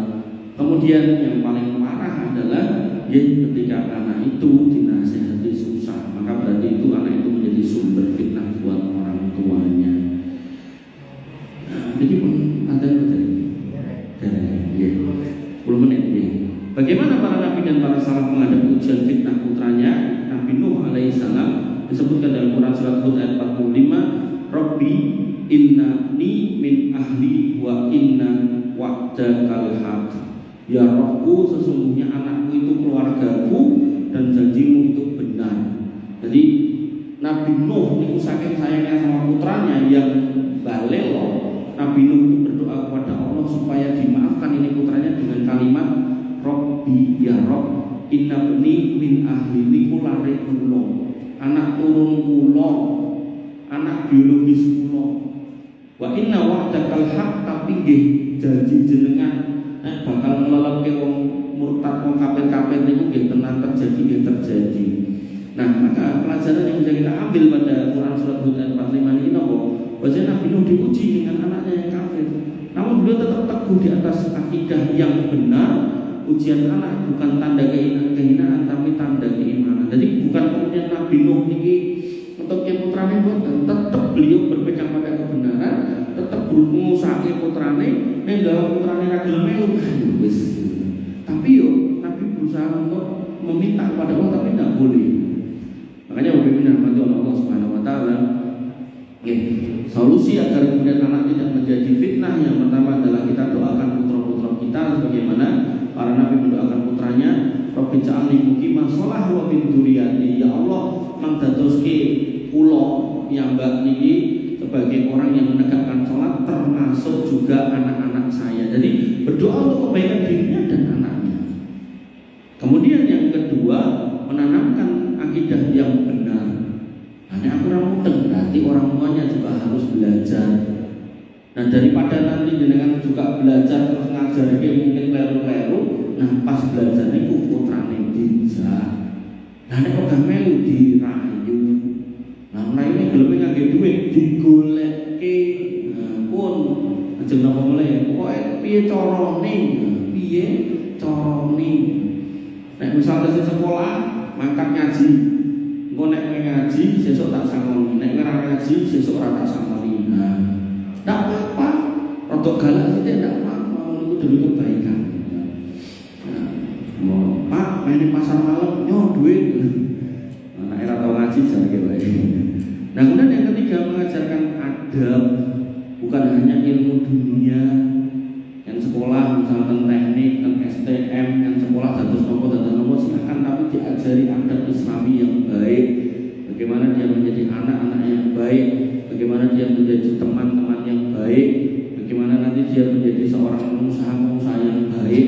Kemudian yang paling parah adalah ketika anak itu dinasihati susah, maka berarti itu anak itu menjadi sumber fitnah buat orang tuanya. Nah, jadi pun ada dari 10 menit ya. Bagaimana para nabi dan para salaf menghadapi ujian fitnah putranya? Nabi Nuh alaihissalam disebutkan dalam Quran surat Hud ayat 45, Rabbi innani min ahli wa inna wa'dakal haq. Ya Rabbku, sesungguhnya anakku itu keluargaku dan janjimu itu benar. Jadi Nabi Nuh itu saking sayangnya sama putranya yang balelo, Nabi Nuh itu berdoa kepada Allah supaya dimaafkan ini putranya dengan kalimat Rabbi ya Rabb inna bni min ahli likulare kulo, anak turun kulo, anak biologis kulo, wa inna wa'dakal haq, tapi nggih janji jenengan bakal ngeleleke wong murtad wong kafir-kafir niku nggih tenan terjadi. Nah, maka pelajaran yang bisa kita ambil pada Quran surat Hud ayat 45 ini nopo? Bahwa Nabi Nuh diuji dengan anaknya yang kafir. Namun beliau tetap teguh di atas akidah yang benar. Ujian anak bukan tanda kehinaan tapi tanda keimanan. Jadi bukan kemudian Nabi Nuh ini untuk putrane dan tetap beliau berpegang pada kebenaran, tetap berusaha putrane, dalam putrane ragil melu wis. Tapi yo Nabi berusaha untuk meminta kepada Allah tapi tidak boleh. Makanya Bapak Allah Subhanahu wa taala solusi agar kemudian anak tidak menjadi fitnah yang pertama adalah kita doakan putra-putra kita sebagaimana para nabi mendoakan putranya, Rabbi ja'alni muqimah shalah wa min dzurriyyati. Ya Allah, mangdadoske kula piyambak niki sebagai orang yang menegakkan sholat termasuk juga anak-anak saya. Jadi berdoa untuk kebaikan dirinya dan anaknya. Kemudian yang kedua, menanamkan akidah yang benar. Hanya aku orang mudeng, berarti orang tuanya juga harus belajar. Nah daripada nanti dengan juga belajar terus ngajar mungkin kleru-kleru, nah pas belajar itu putrane dijak. Nah nek kok gak melu dirayu. Nah ini gelem ngangge dhuwit digolekke. Nah pun ajeng napa mulai pokoke piye carane? Piye carane? Nek misalnya di sekolah mangkat ngaji. Engko nek ngaji sesuk tak sangoni, nek ora ngaji sesuk ora tak sangoni. Nah, ndak apa-apa. Rodok galak sithik ndak apa-apa, itu demi kebaikan. Nah, mau Pak main di pasar malam, yo duit. Nah, nek ora tau ngaji jarke wae. Nah, kemudian yang ketiga mengajarkan adab, bukan hanya ilmu dunia. Yang sekolah misalkan teknik, kan STM, yang sekolah dados nopo silakan, tapi diajari adab Islami yang baik. Bagaimana dia menjadi anak-anak yang baik, bagaimana dia menjadi teman-teman yang baik, bagaimana nanti dia menjadi seorang pengusaha yang baik.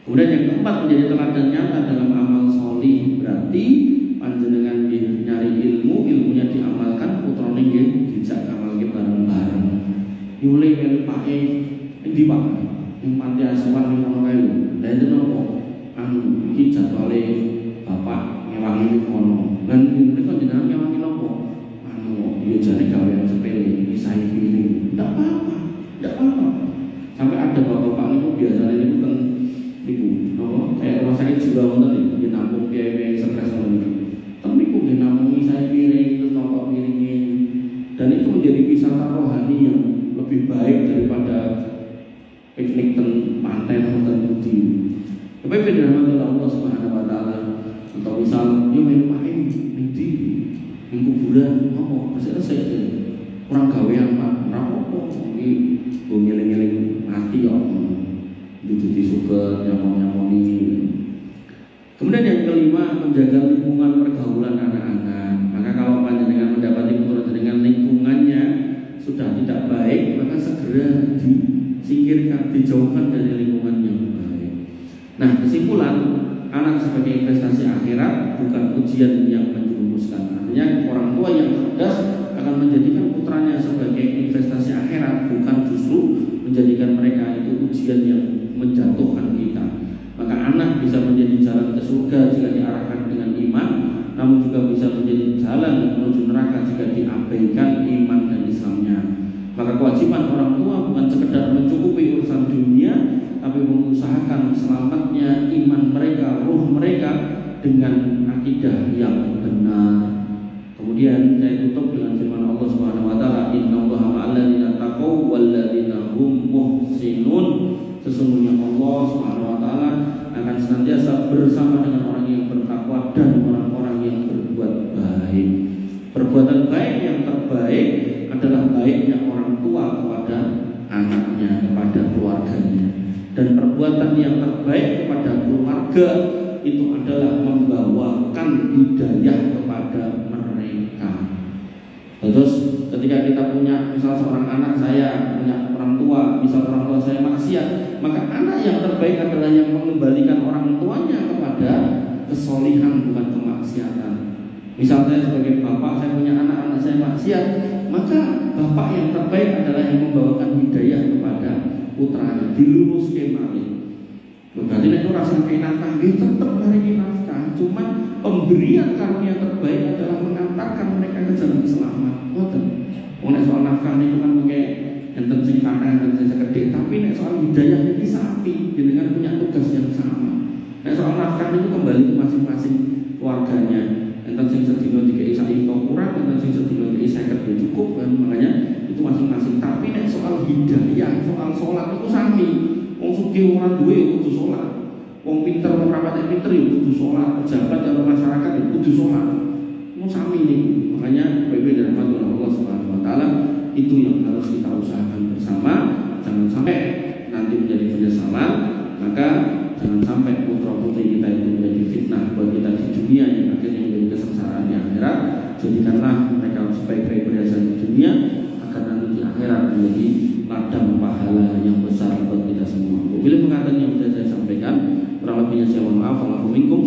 Kemudian yang keempat menjadi teladan nyata dalam amal sholih. Berarti panjenengan nyari ilmu, ilmunya diamalkan, putrane nggih dijak amalke bareng-bareng. Yule melu pake endi Pak? Ning panti asuhan ning kono kae lho. Lah itu nopo? Anu iki jadwale bapak ngewangi kono. Dan mereka jenengan ngewangi nopo? Anu yo jane gawean sepele misahi piring. Ndak apa-apa. Ndak apa-apa. Sampai ada bapak-bapak niku biasane niku kan niku nopo kayak rumah sakit juga wonten iki nampung piye-piye stres ngono. Tapi niku nggih nampung misahi piring terus nopo piringe. Dan itu menjadi wisata rohani yang lebih baik daripada piknik ten pantai atau ten budi. Tapi benar Allah Subhanahu wa taala. Atau misal yo main main di kuburan, apa selesai kurang gawean Pak. Ora apa-apa. Iki go ngeling-eling mati yo. Dudu disuket nyamon-nyamoni. Kemudian yang kelima, menjaga lingkungan pergaulan anak-anak. Maka kalau panjenengan mendapati putra dengan lingkungannya sudah tidak baik, maka segera disingkirkan, dijauhkan dari lingkungan yang baik. Nah, kesimpulan, anak sebagai investasi akhirat bukan ujian yang menjerumuskan. Artinya orang tua yang cerdas akan menjadikan putranya sebagai investasi akhirat, bukan justru menjadikan mereka itu ujian yang menjatuhkan kita. Maka anak bisa menjadi jalan ke surga jika diarahkan dengan iman, namun juga bisa menjadi jalan menuju neraka jika diabaikan kebaikan iman dan Islamnya. Maka kewajiban orang tua bukan sekedar mencukupi urusan dunia, tapi mengusahakan selamatnya iman mereka, ruh mereka dengan akidah yang benar. Kemudian saya tutup dengan firman Allah Subhanahu wa taala, "Innallaha ma'al ladzina taqaw wal ladzina hum muhsinun." Sesungguhnya Allah Subhanahu wa taala akan senantiasa bersama dengan orang yang bertakwa dan orang-orang yang berbuat baik. Perbuatan baik yang terbaik adalah baiknya orang tua kepada anaknya, kepada keluarganya. Dan perbuatan yang terbaik kepada keluarga itu adalah membawakan hidayah kepada mereka. Terus ketika kita punya, misal seorang anak saya punya orang tua, misal orang tua saya maksiat, maka anak yang terbaik adalah yang mengembalikan orang tuanya kepada kesolihan, bukan kemaksiatan. Misal saya sebagai bapak, saya punya anak saya maksiat, maka bapak yang terbaik adalah yang membawakan hidayah kepada putranya, diluruskan malih. Berarti itu rasa nafkah, tetap hari nafkah. Cuman pemberian karunia terbaik adalah mengantarkan mereka ke jalan selamat. Ngoten. Nek soal nafkah itu kan pakai enten sing kathah dan sing sekedhik, tapi nek soal hidayah iki sapi, jenengan punya tugas yang sama. Nek soal nafkah itu kembali ke masing-masing keluarganya. Enten sing sedina dikei sak kurang, enten sing sedina dikei 50 cukup kan, makanya itu masing-masing. Tapi nek soal hidayah, soal sholat itu sami. Wong sugih ora duwe kudu salat. Wong pinter wong rapat pinter ya kudu salat, pejabat atau masyarakat ya kudu salat. Mau sami niku. Makanya PB dan Allah Subhanahu wa taala itu yang harus kita usahakan bersama. Jangan sampai nanti menjadi penyesalan, maka jangan sampai putra-putri kita itu menjadi fitnah buat kita di dunia yang akhirnya menjadi kesengsaraan di akhirat. Jadikanlah mereka sebaik-baik perhiasan di dunia agar nanti di akhirat menjadi ladang pahala yang besar buat kita semua. Bila mengatakan yang sudah saya sampaikan, kurang lebihnya saya mohon maaf. Wallaahu minkum.